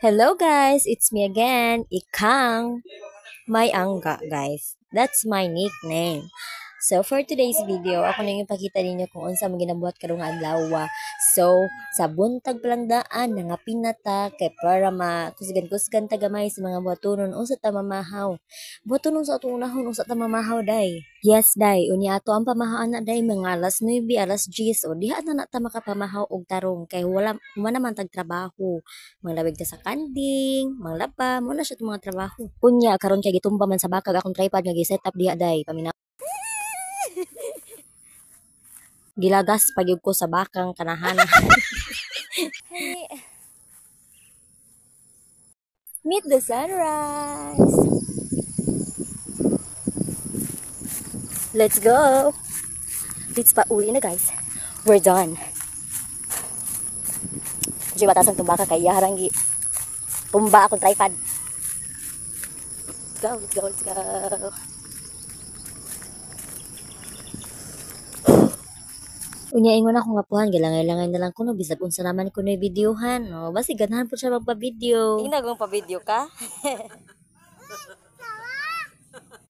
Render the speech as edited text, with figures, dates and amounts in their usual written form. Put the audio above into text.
Hello guys, it's me again, Ikang May Angga guys. That's my nickname. So for today's video, ako na yung ipakita ninyo kung unsa man ginabuhat karong adlaw. So sa buntag palang daan nga pinata kay para makusgan-kusgan tagamay sa mga buhatonon unsa ta mamahaw. Buhatonon sa atong unahon unsa ta mamahaw day. Yes day, unya ato ang pamahaw na day mga alas 9, alas 10 o diha na ta makapamahaw og tarong kay wala man tag trabaho. Manglawig ta sa kanding, manglaba, mo na siya itong mga trabaho. Unya karon kay gitumba man sa bakag akong tripod nga gi-set up diha day paminaw. Gilagas pagyud ko sa bakang kanahan. Meet the sunrise. Let's go. Let's pa uwi na guys. We're done. Kasi batasan itong baka kay yaharang tumba akong tripod. Let's go, let's go, let's go. Unya ingon ako nga puhan galangay-langay na lang kuno bisag unsa naman kuno videohan no basi ganahan po siya magpa-video. Tingnan kung pa-video ka.